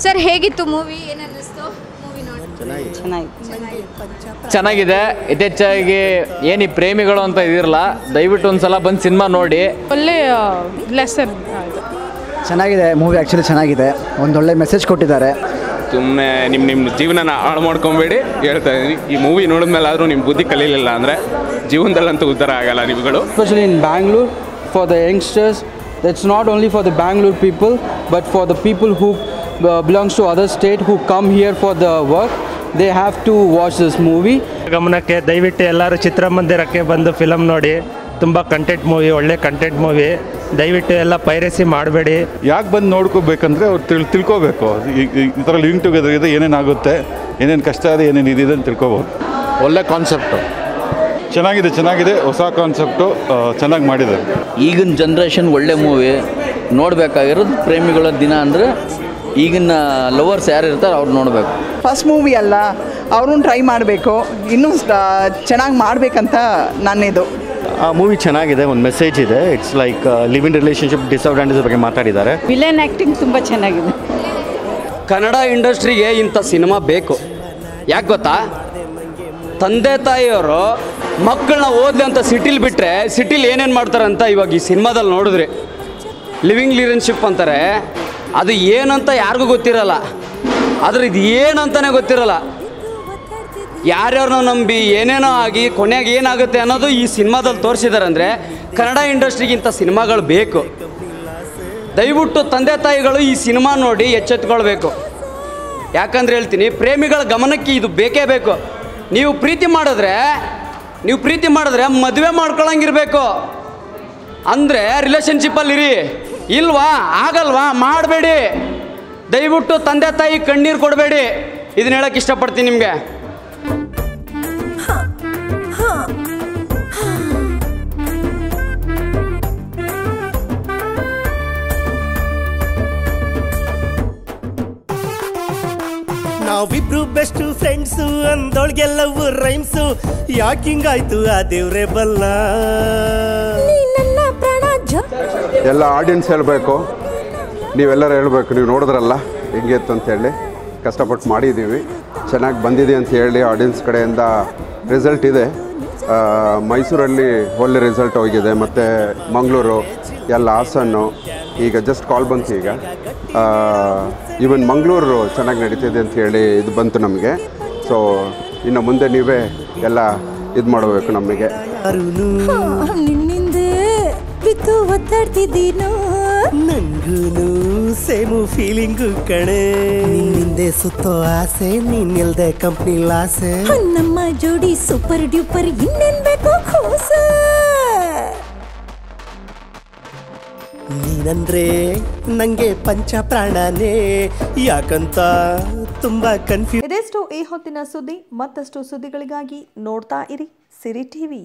Sir ಹೇಗಿತ್ತು movie? ಏನು ಅನ್ನಿಸ್ತು ಮೂವಿ ನೋಡಿ? ಚೆನ್ನಾಗಿದೆ. ಯಥೇಚ್ಛಾಗಿ ಏನು ಈ ಪ್ರೇಮಿಗಳು ಅಂತ ಇದಿರಲ್ಲ, ದಯವಿಟ್ಟು ಒಂದ್ಸಲ ಬಂದು ಸಿನಿಮಾ ನೋಡಿ. ಒಳ್ಳೆ ಲೆಸನ್ ಚೆನ್ನಾಗಿದೆ ಮೂವಿ. ಆ್ಯಕ್ಚುಲಿ ಚೆನ್ನಾಗಿದೆ, ಒಂದೊಳ್ಳೆ ಮೆಸೇಜ್ ಕೊಟ್ಟಿದ್ದಾರೆ. ಸುಮ್ಮನೆ ನಿಮ್ಮ ಜೀವನನ ಹಾಳು ಮಾಡ್ಕೊಬೇಡಿ ಹೇಳ್ತಾ ಇದ್ದೀನಿ. ಈ ಮೂವಿ ನೋಡಿದ್ಮೇಲೆ ಆದರೂ ನಿಮ್ಮ ಬುದ್ಧಿ ಕಲೀಲಿಲ್ಲ ಅಂದರೆ ಜೀವನದಲ್ಲಂತೂ ಉದ್ಧಾರ ಆಗಲ್ಲ ನೀವುಗಳು. Especially in Bangalore, for the youngsters, that's not only for the Bangalore people, but for the people who belongs to other state who come here for the work, they have to watch this movie. ಗಮನಕ್ಕೆ ದಯವಿಟ್ಟು ಎಲ್ಲರೂ ಚಿತ್ರಮಂದಿರಕ್ಕೆ ಬಂದು film ನೋಡಿ. ತುಂಬ content movie, ಒಳ್ಳೆ content movie. ದಯವಿಟ್ಟು ಎಲ್ಲ piracy ಮಾಡಬೇಡಿ. ಯಾಕೆ ಬಂದು ನೋಡ್ಕೋಬೇಕಂದ್ರೆ ಅವ್ರು ತಿಳ್ಕೋಬೇಕು ಈ ಥರ ಲಿವಿಂಗ್ ಟುಗೆದರ್ ಇದೆ, ಏನೇನಾಗುತ್ತೆ, ಏನೇನು ಕಷ್ಟ ಇದೆ, ಏನೇನು ಇದೆ ಅಂತ ತಿಳ್ಕೊಬೋದು. ಒಳ್ಳೆ ಕಾನ್ಸೆಪ್ಟು, ಚೆನ್ನಾಗಿದೆ. ಹೊಸ ಕಾನ್ಸೆಪ್ಟು ಚೆನ್ನಾಗಿ ಮಾಡಿದ್ದಾರೆ. ಈಗಿನ ಜನ್ರೇಷನ್ ಒಳ್ಳೆ ಮೂವಿ ನೋಡಬೇಕಾಗಿರೋದು. ಪ್ರೇಮಿಗಳ ದಿನ ಅಂದರೆ ಈಗಿನ ಲವರ್ಸ್ ಯಾರು ಇರ್ತಾರೆ ಅವ್ರು ನೋಡಬೇಕು. ಫಸ್ಟ್ ಮೂವಿ ಅಲ್ಲ, ಅವ್ರನ್ನ ಟ್ರೈ ಮಾಡಬೇಕು, ಇನ್ನೂ ಚೆನ್ನಾಗಿ ಮಾಡಬೇಕಂತ ನನ್ನಿದು. ಆ ಮೂವಿ ಚೆನ್ನಾಗಿದೆ, ಒಂದು ಮೆಸೇಜ್ ಇದೆ. It's like live in relationship disadvantage ಬಗ್ಗೆ ಮಾತಾಡಿದ್ದಾರೆ. ವಿಲನ್ ಆ್ಯಕ್ಟಿಂಗ್ ತುಂಬ ಚೆನ್ನಾಗಿದೆ. ಕನ್ನಡ ಇಂಡಸ್ಟ್ರಿಗೆ ಇಂಥ ಸಿನಿಮಾ ಬೇಕು. ಯಾಕೆ ಗೊತ್ತಾ? ತಂದೆ ತಾಯಿಯವರು ಮಕ್ಕಳನ್ನ ಓದಲಿ ಅಂತ ಸಿಟಿಲಿ ಬಿಟ್ಟರೆ ಸಿಟಿಲಿ ಏನೇನು ಮಾಡ್ತಾರಂತ ಇವಾಗ ಈ ಸಿನಿಮಾದಲ್ಲಿ ನೋಡಿದ್ರಿ. ಲಿವಿಂಗ್ ರಿಲೇಷನ್ಶಿಪ್ ಅಂತಾರೆ, ಅದು ಏನಂತ ಯಾರಿಗೂ ಗೊತ್ತಿರಲ್ಲ. ಆದರೆ ಇದು ಏನಂತಲೇ ಗೊತ್ತಿರಲ್ಲ. ಯಾರ್ಯಾರನ್ನೋ ನಂಬಿ ಏನೇನೋ ಆಗಿ ಕೊನೆಗೆ ಏನಾಗುತ್ತೆ ಅನ್ನೋದು ಈ ಸಿನಿಮಾದಲ್ಲಿ ತೋರಿಸಿದ್ದಾರೆ. ಅಂದರೆ ಕನ್ನಡ ಇಂಡಸ್ಟ್ರಿಗಿಂತ ಸಿನಿಮಾಗಳು ಬೇಕು. ದಯವಿಟ್ಟು ತಂದೆ ತಾಯಿಗಳು ಈ ಸಿನಿಮಾ ನೋಡಿ ಎಚ್ಚೆತ್ಕೊಳ್ಬೇಕು. ಯಾಕಂದ್ರೆ ಹೇಳ್ತೀನಿ, ಪ್ರೇಮಿಗಳ ಗಮನಕ್ಕೆ ಇದು ಬೇಕೇ ಬೇಕು. ನೀವು ಪ್ರೀತಿ ಮಾಡಿದ್ರೆ ಮದುವೆ ಮಾಡ್ಕೊಳಂಗಿರ್ಬೇಕು. ಅಂದರೆ ರಿಲೇಷನ್ಶಿಪ್ಪಲ್ಲಿರಿ. ಇಲ್ವಾ, ಆಗಲ್ವಾ, ಮಾಡಬೇಡಿ. ದಯವಿಟ್ಟು ತಂದೆ ತಾಯಿ ಕಣ್ಣೀರು ಕೊಡಬೇಡಿ. ಇದನ್ನ ಹೇಳಕ್ಕೆ ಇಷ್ಟಪಡ್ತೀನಿ ನಿಮಗೆ. ನಾವಿಬ್ರು ಬೆಸ್ಟ್ ಫ್ರೆಂಡ್ಸು ಅಂದೊಳಗೆಲ್ಲವೂ ರೈಮ್ಸು. ಯಾಕಿಂಗಾಯ್ತು ಆ ದೇವ್ರೆ ಬಲ್ಲ. ಎಲ್ಲ ಆಡಿಯನ್ಸ್ ಹೇಳಬೇಕು, ನೀವೆಲ್ಲರೂ ಹೇಳಬೇಕು. ನೀವು ನೋಡಿದ್ರಲ್ಲ ಹೆಂಗಿತ್ತು ಅಂತೇಳಿ. ಕಷ್ಟಪಟ್ಟು ಮಾಡಿದ್ದೀವಿ, ಚೆನ್ನಾಗಿ ಬಂದಿದೆ ಅಂತ ಹೇಳಿ ಆಡಿಯನ್ಸ್ ಕಡೆಯಿಂದ ರಿಸಲ್ಟ್ ಇದೆ. ಮೈಸೂರಲ್ಲಿ ಒಳ್ಳೆ ರಿಸಲ್ಟ್ ಹೋಗಿದೆ, ಮತ್ತು ಮಂಗಳೂರು ಎಲ್ಲ, ಹಾಸನ್ನು, ಈಗ ಜಸ್ಟ್ ಕಾಲ್ ಬಂತು. ಈಗ ಈವನ್ ಮಂಗಳೂರು ಚೆನ್ನಾಗಿ ನಡೀತಿದೆ ಅಂತ ಹೇಳಿ ಇದು ಬಂತು ನಮಗೆ. ಸೊ ಇನ್ನು ಮುಂದೆ ನೀವೇ ಎಲ್ಲ ಇದು ಮಾಡಬೇಕು ನಮಗೆ. ನಂಗೂನು ಸೇಮು ಫೀಲಿಂಗು ಕಣೆ. ನಿನ್ನಿಂದೆ ಸುತ್ತೋ ಆಸೆ, ನೀನಿಲ್ದೆ ಕಂಪ್ನಿ ಲಾಸೆ. ನಮ್ಮ ಜೋಡಿ ಸೂಪರ್ ಡ್ಯೂಪರ್, ಇನ್ನೇನ್ ಬೇಕು ಖುಷ. ನೀನಂದ್ರೆ ನಂಗೆ ಪಂಚ ಪ್ರಾಣನೇ, ಯಾಕಂತ ತುಂಬಾ ಕನ್ಫ್ಯೂಸ್. ಇದೆಷ್ಟು ಈ ಹೊತ್ತಿನ ಸುದ್ದಿ. ಮತ್ತಷ್ಟು ಸುದ್ದಿಗಳಿಗಾಗಿ ನೋಡ್ತಾ ಇರಿ ಸಿರಿ ಟಿವಿ.